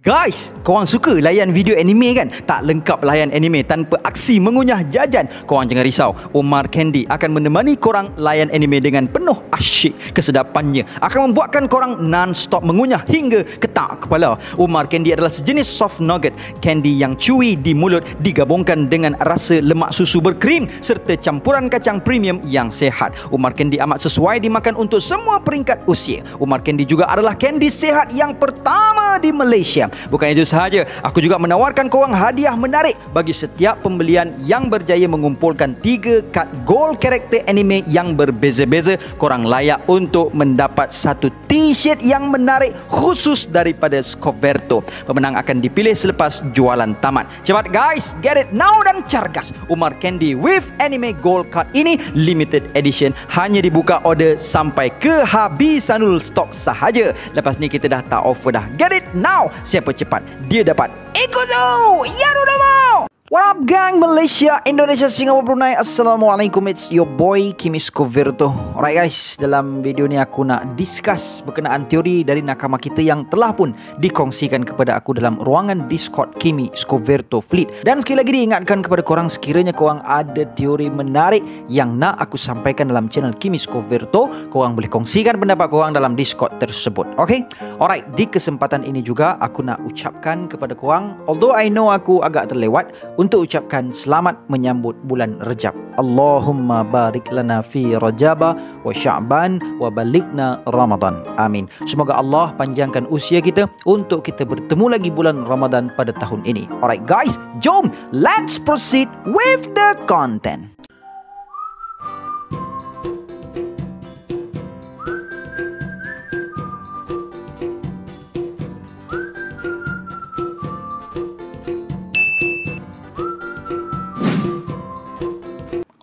Guys, korang suka layan video anime kan? Tak lengkap layan anime tanpa aksi mengunyah jajan. Korang jangan risau, Omar Candy akan menemani korang layan anime dengan penuh asyik. Kesedapannya akan membuatkan korang non-stop mengunyah hingga ketak kepala. Omar Candy adalah sejenis soft nugget candy yang chewy di mulut, digabungkan dengan rasa lemak susu berkrim serta campuran kacang premium yang sehat. Omar Candy amat sesuai dimakan untuk semua peringkat usia. Omar Candy juga adalah candy sehat yang pertama di Malaysia. Bukan itu sahaja, aku juga menawarkan korang hadiah menarik bagi setiap pembelian yang berjaya mengumpulkan 3 kad gold karakter anime yang berbeza-beza. Korang layak untuk mendapat satu t-shirt yang menarik khusus daripada Scoverto. Pemenang akan dipilih selepas jualan tamat. Cepat guys, get it now dan cargas. Omar Candy with anime gold card ini limited edition, hanya dibuka order sampai kehabisanul stok sahaja. Lepas ni kita dah tak offer dah. Get it now. Siapa cepat, dia dapat. Ikut tu! Ya udah mau! What up gang, Malaysia, Indonesia, Singapura, Brunei. Assalamualaikum, it's your boy Kimi Scoverto. Alright guys, dalam video ni aku nak discuss berkenaan teori dari nakama kita yang telah pun dikongsikan kepada aku dalam ruangan Discord Kimi Scoverto Fleet. Dan sekali lagi diingatkan kepada korang, sekiranya korang ada teori menarik yang nak aku sampaikan dalam channel Kimi Scoverto, korang boleh kongsikan pendapat korang dalam Discord tersebut. Okay? Alright, di kesempatan ini juga aku nak ucapkan kepada korang, although I know aku agak terlewat, untuk ucapkan selamat menyambut bulan Rejab. Allahumma barik lana fi Rajaba wa Sya'ban wa balikna Ramadan. Amin. Semoga Allah panjangkan usia kita untuk kita bertemu lagi bulan Ramadan pada tahun ini. Alright guys, jom let's proceed with the content.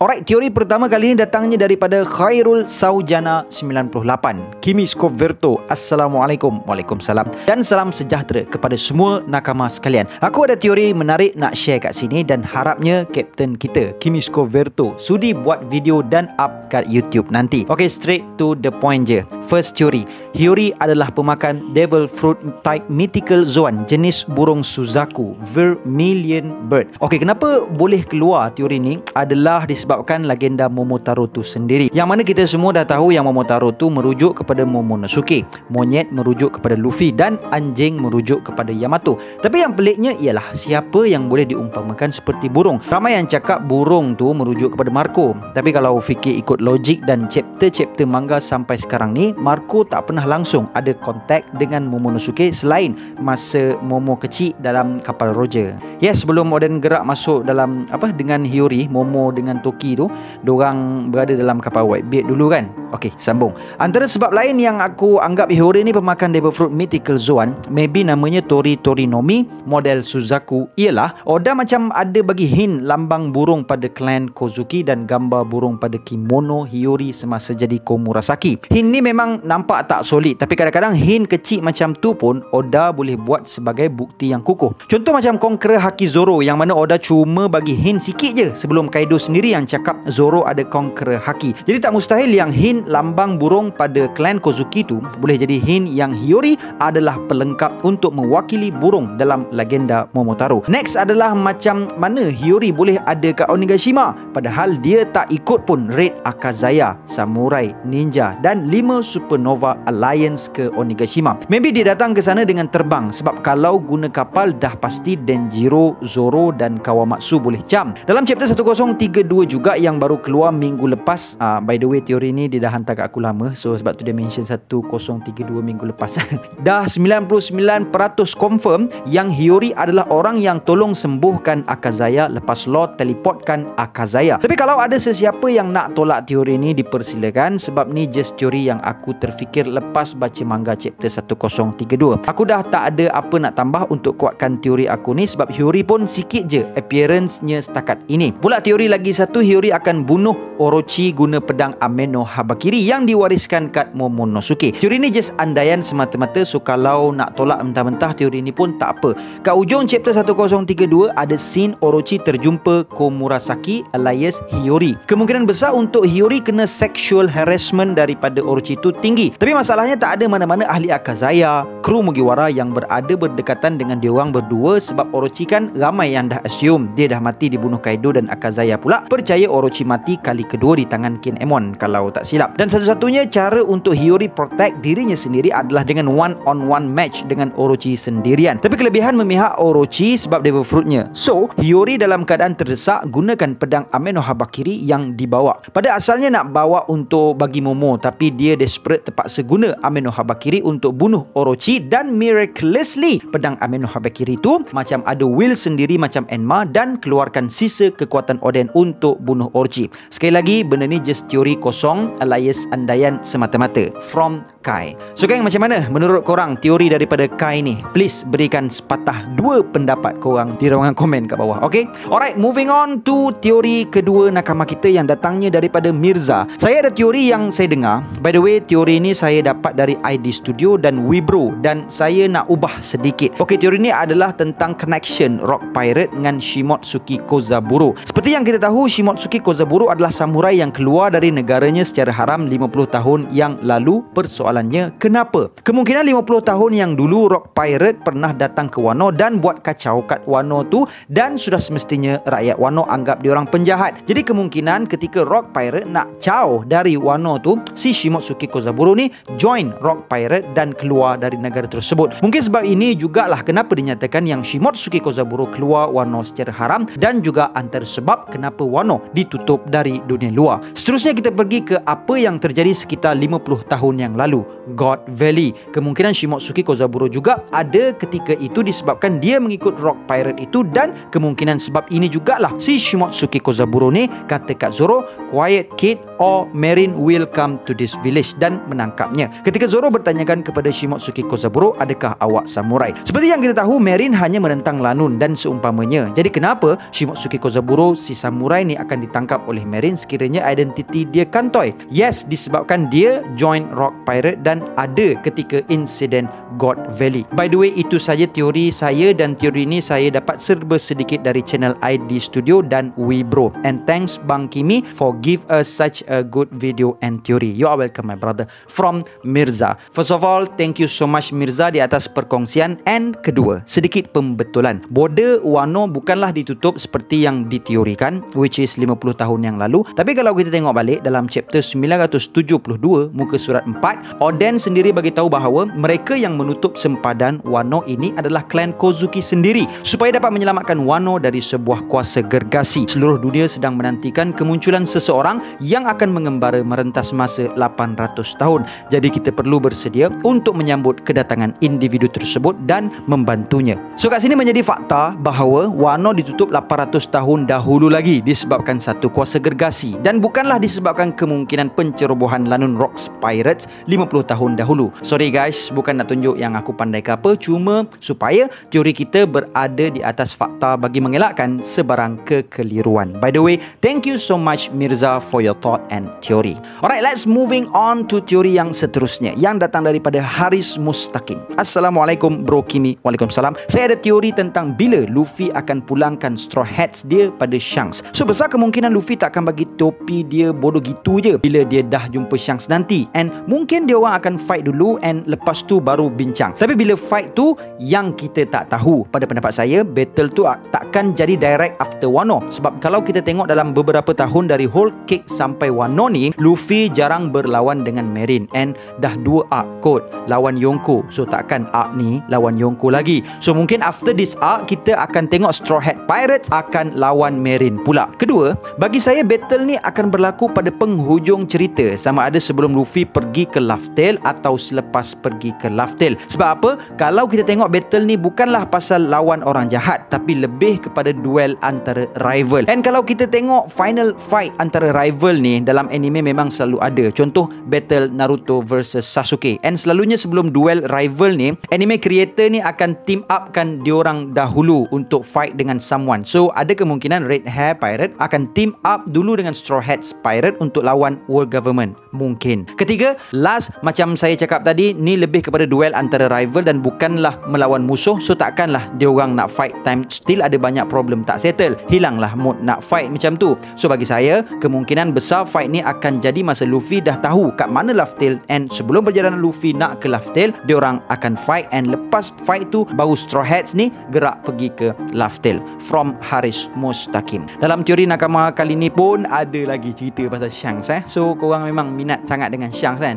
Alright, teori pertama kali ini datangnya daripada Khairul Saujana 98. Kimi Scoverto, Assalamualaikum. Waalaikumsalam. Dan salam sejahtera kepada semua nakama sekalian. Aku ada teori menarik nak share kat sini dan harapnya Kapten kita, Kimi Scoverto, sudi buat video dan up kat YouTube nanti. Okay, straight to the point je. First teori, Hiyori adalah pemakan devil fruit type mythical zoan jenis burung Suzaku, vermilion bird. Okay, kenapa boleh keluar teori ni adalah disebabkan legenda Momotaro tu sendiri. Yang mana kita semua dah tahu yang Momotaro tu merujuk kepada Momonosuke, monyet merujuk kepada Luffy dan anjing merujuk kepada Yamato. Tapi yang peliknya ialah siapa yang boleh diumpamakan seperti burung. Ramai yang cakap burung tu merujuk kepada Marco. Tapi kalau fikir ikut logik dan chapter-chapter manga sampai sekarang ni, Marco tak pernah langsung ada kontak dengan Momonosuke selain masa Momo kecil dalam kapal Roger. Yes, sebelum Oden gerak masuk dalam dengan Hiyori, Momo dengan Toki tu, diorang berada dalam kapal Whitebeard dulu kan. Okey, sambung. Antara sebab lain yang aku anggap Hiyori ni pemakan devil fruit mythical zoan, maybe namanya Torinomi model Suzaku, ialah Oda macam ada bagi hint lambang burung pada klan Kozuki dan gambar burung pada kimono Hiyori semasa jadi Komurasaki. Hint ni memang nampak tak solid, tapi kadang-kadang hint kecil macam tu pun Oda boleh buat sebagai bukti yang kukuh. Contoh macam Conqueror Haki Zoro, yang mana Oda cuma bagi hint sikit je sebelum Kaido sendiri yang cakap Zoro ada Conqueror Haki. Jadi tak mustahil yang hint lambang burung pada klan Kozuki tu boleh jadi hint yang Hiyori adalah pelengkap untuk mewakili burung dalam legenda Momotaro. Next adalah macam mana Hiyori boleh ada kat Onigashima padahal dia tak ikut pun raid Akazaya, Samurai, Ninja dan 5 Supernova Alliance ke Onigashima. Maybe dia datang ke sana dengan terbang, sebab kalau guna kapal dah pasti Denjiro, Zoro dan Kawamatsu boleh jam. Dalam chapter 1032 juga yang baru keluar minggu lepas, by the way teori ni dia dah hantar kat aku lama, so sebab tu dia mention 1032 minggu lepas. Dah 99% confirm yang Hiyori adalah orang yang tolong sembuhkan Akazaya lepas Lord teleportkan Akazaya. Tapi kalau ada sesiapa yang nak tolak teori ni, dipersilakan, sebab ni just teori yang aku terfikir lepas baca manga chapter 1032. Aku dah tak ada apa nak tambah untuk kuatkan teori aku ni, sebab Hiyori pun sikit je appearance-nya setakat ini. Pula teori lagi satu, Hiyori akan bunuh Orochi guna pedang Ameno Habakiri yang diwariskan kat Momonosuke. Teori ni just andaian semata-mata, so kalau nak tolak mentah-mentah teori ni pun tak apa. Kat ujung chapter 1032 ada scene Orochi terjumpa Komurasaki alias Hiyori. Kemungkinan besar untuk Hiyori kena sexual harassment daripada Orochi tu begitu tinggi. Tapi masalahnya tak ada mana-mana ahli Akazaya, kru Mugiwara yang berada berdekatan dengan diorang berdua, sebab Orochi kan ramai yang dah assume dia dah mati dibunuh Kaido, dan Akazaya pula percaya Orochi mati kali kedua di tangan Kinemon kalau tak silap. Dan satu-satunya cara untuk Hiyori protect dirinya sendiri adalah dengan one-on-one match dengan Orochi sendirian. Tapi kelebihan memihak Orochi sebab Devil Fruitnya. So, Hiyori dalam keadaan terdesak gunakan pedang Ame no Habakiri yang dibawa. Pada asalnya nak bawa untuk bagi Momo, tapi dia desperate terpaksa guna Ame no Habakiri untuk bunuh Orochi, dan miraculously pedang Ame no Habakiri tu macam ada will sendiri macam Enma dan keluarkan sisa kekuatan Oden untuk bunuh Orochi. Sekali lagi, benda ni just teori kosong alias andaian semata-mata from Kai. So gang, macam mana menurut korang teori daripada Kai ni? Please berikan sepatah dua pendapat korang di ruangan komen kat bawah. Okay? Alright, moving on to teori kedua nakama kita yang datangnya daripada Mirza. Saya ada teori yang saya dengar. By the way, teori ni saya dapat dari ID Studio dan Webro, dan saya nak ubah sedikit. Okay, teori ni adalah tentang connection Rock Pirate dengan Shimotsuki Kozaburo. Seperti yang kita tahu, Shimotsuki Kozaburo adalah samurai yang keluar dari negaranya secara haram 50 tahun yang lalu. Persoalannya, kenapa? Kemungkinan 50 tahun yang dulu Rock Pirate pernah datang ke Wano dan buat kacau kat Wano tu, dan sudah semestinya rakyat Wano anggap diorang penjahat. Jadi kemungkinan ketika Rock Pirate nak caw dari Wano tu, si Shimotsuki Kozaburo ni join Rock Pirate dan keluar dari negara tersebut. Mungkin sebab ini jugalah kenapa dinyatakan yang Shimotsuki Kozaburo keluar Wano secara haram, dan juga antara sebab kenapa Wano ditutup dari dunia luar. Seterusnya kita pergi ke apa yang terjadi sekitar 50 tahun yang lalu, God Valley. Kemungkinan Shimotsuki Kozaburo juga ada ketika itu disebabkan dia mengikut Rock Pirate itu, dan kemungkinan sebab ini jugalah si Shimotsuki Kozaburo ni kata kat Zoro, quiet kid or Marine will come to this village, dan menangkapnya. Ketika Zoro bertanyakan kepada Shimotsuki Kozaburo, adakah awak samurai? Seperti yang kita tahu, Marine hanya menentang Lanun dan seumpamanya. Jadi kenapa Shimotsuki Kozaburo si samurai ni akan ditangkap oleh Marine sekiranya identiti dia kantoi? Yes, disebabkan dia join Rock Pirate dan ada ketika insiden God Valley. By the way, itu saja teori saya, dan teori ini saya dapat serba sedikit dari channel ID Studio dan Webro. And thanks Bang Kimi for give us such a good video and theory. You are welcome my brother. From Mirza. First of all, thank you so much Mirza di atas perkongsian. And kedua, sedikit pembetulan. Border Wano bukanlah ditutup seperti yang diteorikan, which is 50 tahun yang lalu. Tapi kalau kita tengok balik dalam chapter 972 muka surat 4, Oden sendiri bagi tahu bahawa mereka yang menutup sempadan Wano ini adalah klan Kozuki sendiri supaya dapat menyelamatkan Wano dari sebuah kuasa gergasi. Seluruh dunia sedang menantikan kemunculan seseorang yang akan mengembara merentas masa 800 tahun. Jadi kita perlu bersedia untuk menyambut kedatangan individu tersebut dan membantunya. So kat sini menjadi fakta bahawa Wano ditutup 800 tahun dahulu lagi disebabkan satu kuasa gergasi, dan bukanlah disebabkan kemungkinan pencerobohan Lanun Rocks Pirates 50 tahun dahulu. Sorry guys, bukan nak tunjuk yang aku pandai ke apa, cuma supaya teori kita berada di atas fakta bagi mengelakkan sebarang kekeliruan. By the way, thank you so much Mirza for your thought and theory. Alright, let's moving on to teori yang seterusnya yang datang daripada Haris Mustaqim. Assalamualaikum Bro Kimi. Waalaikumsalam. Saya ada teori tentang bila Luffy akan pulangkan Straw Hats dia pada Shanks. So besar kemungkinan Luffy tak akan bagi topi dia bodoh gitu je bila dia dah jumpa Shanks nanti, and mungkin dia orang akan fight dulu and lepas tu baru bincang. Tapi bila fight tu yang kita tak tahu, pada pendapat saya battle tu takkan jadi direct after Wano, sebab kalau kita tengok dalam beberapa tahun dari Whole Cake sampai Wano ni, Luffy jarang berlawan dengan Marine, and dah 2 arc kot lawan Yonko. So takkan arc ni lawan Yonko lagi. So mungkin after this arc kita akan tengok Straw Hat Pirates akan lawan Marine pula. Kedua, bagi saya battle ni akan berlaku pada penghujung cerita, sama ada sebelum Luffy pergi ke Laugh Tale atau selepas pergi ke Laugh Tale. Sebab apa? Kalau kita tengok battle ni bukanlah pasal lawan orang jahat, tapi lebih kepada duel antara rival. And kalau kita tengok final fight antara rival ni dalam anime memang selalu ada. Contoh battle Naruto versus Sasuke. And selalunya sebelum duel rival ni, anime creator ni akan team up kan diorang dahulu untuk fight dengan someone. So ada kemungkinan Red Hair Pirate akan team up dulu dengan Straw Hats Pirate untuk lawan World Government. Mungkin. Ketiga, last macam saya cakap tadi, ni lebih kepada duel antara rival dan bukanlah melawan musuh. So takkanlah diorang nak fight time still ada banyak problem tak settle. Hilanglah mood nak fight macam tu. So bagi saya, kemungkinan besar fight ni akan jadi masa Luffy dah tahu kat mana Laugh-Tale, and sebelum perjalanan Luffy nak ke Laugh-Tale, diorang akan fight, and lepas fight tu baru Straw Hats ni gerak pergi ke Laugh-Tale from Haris Mustaqim. Dalam teori nakama kali ni pun ada lagi cerita pasal Shanks So korang memang minat sangat dengan Shanks kan.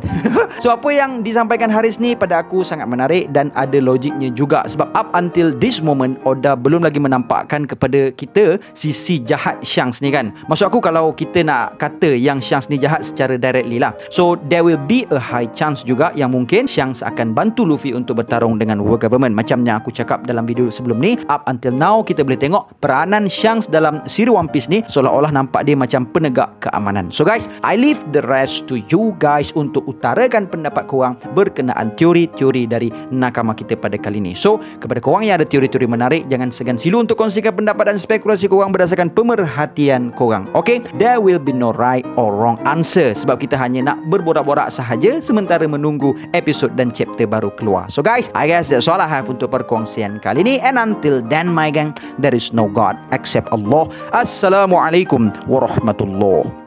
So apa yang disampaikan Haris ni pada aku sangat menarik dan ada logiknya juga, sebab up until this moment Oda belum lagi menampakkan kepada kita sisi jahat Shanks ni kan. Maksud aku kalau kita nak kata yang Shanks ni jahat secara directly lah, so there will be a high chance juga yang mungkin Shanks akan bantu Luffy untuk bertarung dengan World Government. Macam yang aku cakap dalam video sebelum ni, up until now kita boleh tengok peranan Shanks dalam siri One Piece ni seolah-olah nampak dia macam penegak keamanan. So guys, I leave the rest to you guys untuk utarakan pendapat korang berkenaan teori-teori dari nakama kita pada kali ni. So kepada korang yang ada teori-teori menarik, jangan segan silu untuk kongsikan pendapat dan spekulasi korang berdasarkan pemerhatian korang. Okay, there will be no right or wrong answer, sebab kita hanya nak berborak-borak sahaja sementara menunggu episod dan chapter baru keluar. So guys, I guess that's all I have untuk perkongsian kali ni, and until then my gang, there is no God except Allah. Assalamualaikum warahmatullahi